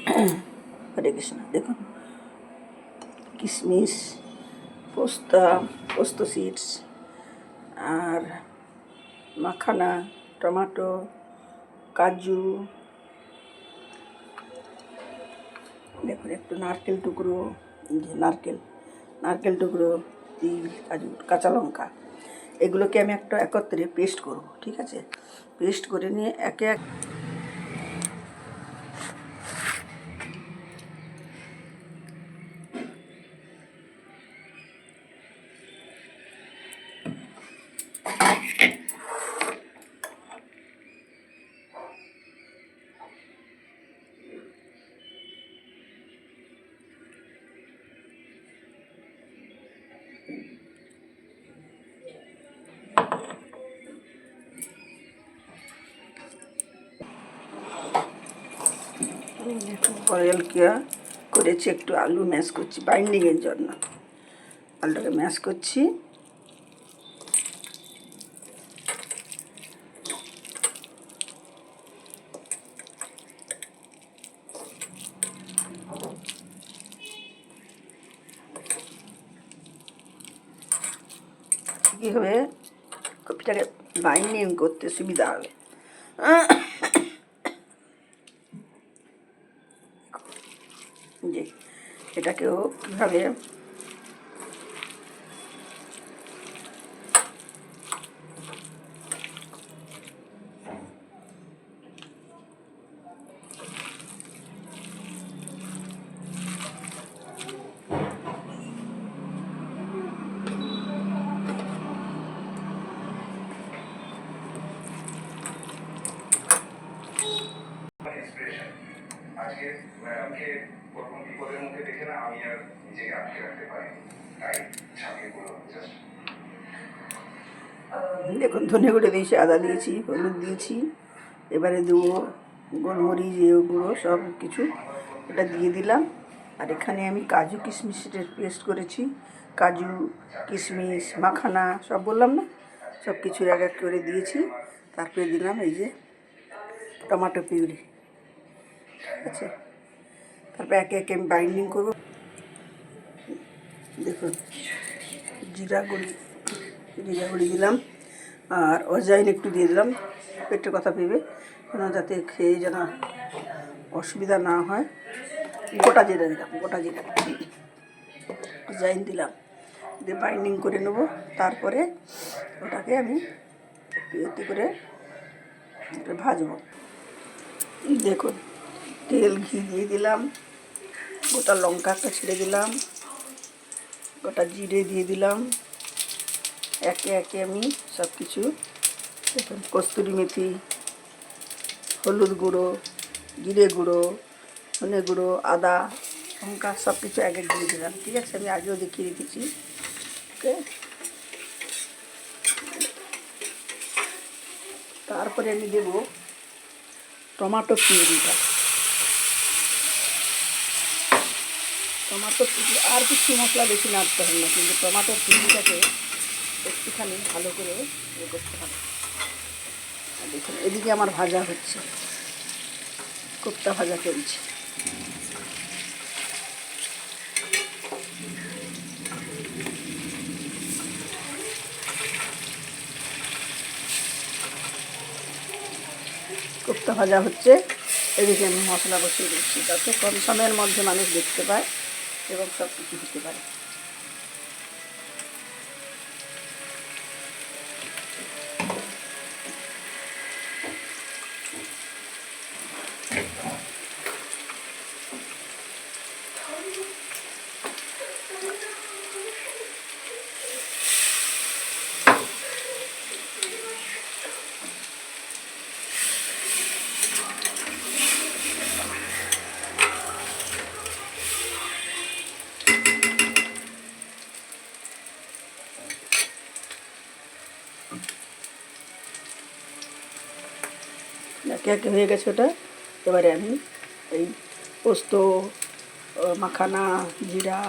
হরে কৃষ্ণ। দেখুন কিশমিশ, পোস্ত সিডস, আর মাখানা, টমেটো, কাজু, দেখুন একটু নারকেল টুকরো, নারকেল টুকরো, তিল, কাজু, কাঁচা লঙ্কা, এগুলোকে আমি একটা একত্রে পেস্ট করব। ঠিক আছে, পেস্ট করে নিয়ে একে এক বয়েল করেছি, একটু আলু ম্যাশ করছি বাইন্ডিংয়ের জন্য। আলুটাকে ম্যাশ করছি। কী হবে, কপিটাকে বাইন্ডিং করতে সুবিধা হবে। যে এটাকেও কীভাবে আজকে ম্যাডামকে প্রথম বিপদের মুখে দেখে না আমি আর নিজেকে আটকে রাখতে পারি, তাই ঝাঁপিয়ে পড়লাম। দেখুন ধনে গুঁড়ো দিয়েছি, আদা দিয়েছি, হলুদ দিয়েছি, এবারে দেবো গোলমরিচ গুঁড়ো, সব কিছু এটা দিয়ে দিলাম। আর এখানে আমি কাজু কিশমিশের পেস্ট করেছি, কাজু কিশমিশ মাখানা সব বললাম না, সব কিছু এক এক করে দিয়েছি। তারপরে দিলাম এই যে টমেটো পিউরি। ঠিক আছে, তারপর একে একে আমি বাইন্ডিং করবো। দেখুন জিরা গুঁড়ি দিলাম, আর অজওয়াইন একটু দিয়ে দিলাম পেটের কথা ভেবে, যাতে খেয়ে যেন অসুবিধা না হয়। গোটা জিরা দিলাম, অজওয়াইন দিলাম, দিয়ে বাইন্ডিং করে নেব। তারপরে ওটাকে আমি একটু এতে করে ভাজবো। দেখুন তেল ঘি দিয়ে দিলাম, গোটা লঙ্কা একটা ছেড়ে দিলাম, গোটা জিরে দিয়ে দিলাম। একে একে আমি সব কিছু, দেখুন কস্তুরি মেথি, হলুদ গুঁড়ো, জিরে গুঁড়ো, ধনে গুঁড়ো, আদা, লঙ্কা সব কিছু এক এক দিয়ে দিলাম। ঠিক আছে, আমি আগেও দেখিয়ে রেখেছি। ওকে, তারপরে আমি দেব টমেটো পিউরিটা। টমেটো পিউরি আর কিছু মশলা বেশি নাড়তে হবে না, কিন্তু টমেটো পিউরিটাকে একটুখানি ভালো করে ইয়ে করতে হবে। দেখুন এদিকে আমার ভাজা হচ্ছে, কোপ্তা ভাজা চলছে। কোপ্তা ভাজা হচ্ছে, এদিকে আমি মশলা বসিয়ে দিচ্ছি, যাতে কম সময়ের মধ্যে মানুষ দেখতে পায় এবং সব কিছু হতে পারে। একে একে হয়ে গেছে ওটা। এবারে আমি এই পোস্ত, মাখানা, জিরা,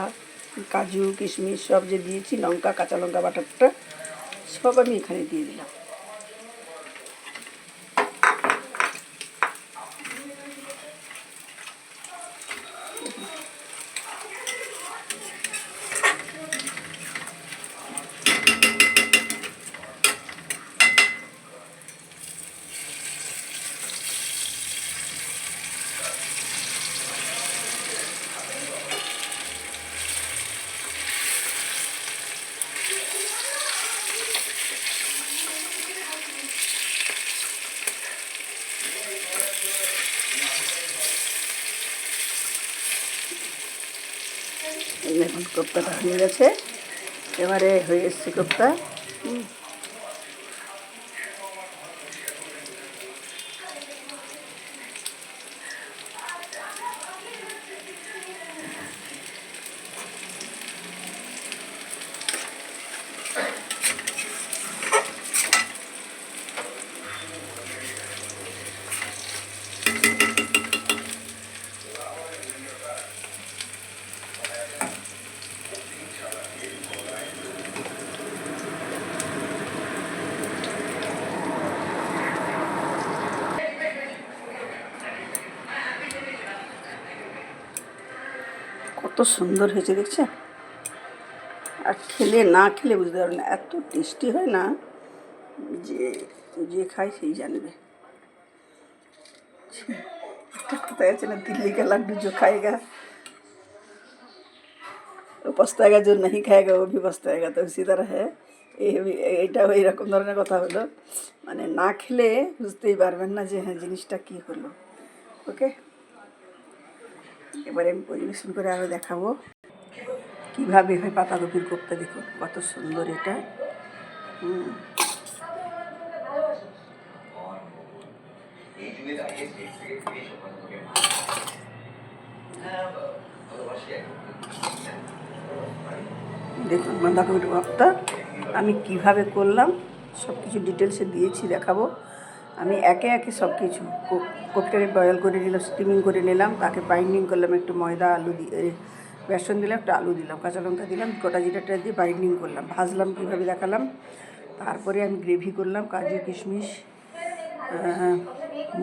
কাজু কিশমিশ সব যে দিয়েছি, লঙ্কা, কাঁচা লঙ্কা বাটারটা সব আমি এখানে দিয়ে দিলাম। কোপ্তাটা হয়ে গেছে, এবারে হয়ে এসছে কোপ্তা। কত সুন্দর হয়েছে দেখছেন, আর খেলে না খেলে বুঝতে পারবেন না, এত টেস্টি হয় না যে যে খায় সেই জানবে। একটা কোথায় আছে না, दिल्ली का लड्डू जो खाएगा वो पछताएगा, जो नहीं खाएगा वो भी पछताएगा। তো उसी तरह है এইটা এইরকম ধরনের কথা হলো, মানে না খেলে বুঝতেই পারবেন না যে হ্যাঁ জিনিসটা কী হলো। ওকে, এবারে আমি পরিবেশন করে আরও দেখাবো কীভাবে হয় পাতাকপির কোপ্তা। দেখুন কত সুন্দর এটা। দেখুন বাঁধাকপির কোপ্তা আমি কিভাবে করলাম সব কিছু ডিটেলসে দিয়েছি, দেখাবো। আমি একে একে সব কিছু কপিটাকে বয়েল করে নিলাম, স্টিমিং করে নিলাম, তাকে বাইন্ডিং করলাম, একটু ময়দা আলু দিয়ে বেসন দিলাম, একটু আলু দিলাম, কাঁচা লঙ্কা দিলাম, গোটা জিরাটা দিয়ে বাইন্ডিং করলাম, ভাজলাম, কীভাবে দেখালাম। তারপরে আমি গ্রেভি করলাম, কাজু কিশমিশ,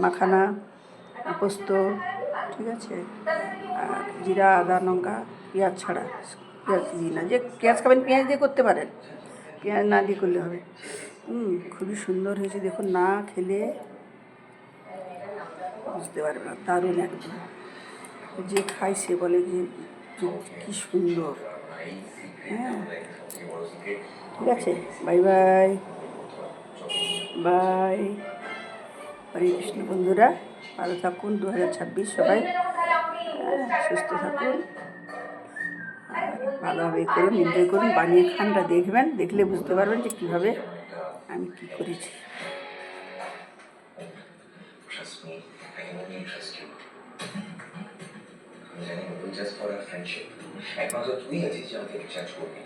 মাখানা, পোস্ত, ঠিক আছে, আর জিরা, আদা, লঙ্কা, পেঁয়াজ ছাড়া, পেঁয়াজ দিই না, যে পেঁয়াজ খাবেন পেঁয়াজ দিয়ে করতে পারেন, পেঁয়াজ না দিয়ে করলে হবে। খুবই সুন্দর হয়েছে দেখুন, না খেলে বুঝতে পারবে না, দারুণ একদম। যে খায় সে বলে যে কী সুন্দর। হ্যাঁ, ঠিক আছে, বাই বাই বাই। হরে কৃষ্ণ বন্ধুরা, ভালো থাকুন। 2026 সবাই সুস্থ থাকুন, আর ভালোভাবে করুন, এনজয় করুন, বানিয়ে খানটা দেখবেন, দেখলে বুঝতে পারবেন যে কীভাবে আমি কী করেছি। just for our friendship. একমাত্র তুই আছিস যে আমাকে রিচার্জ করবি।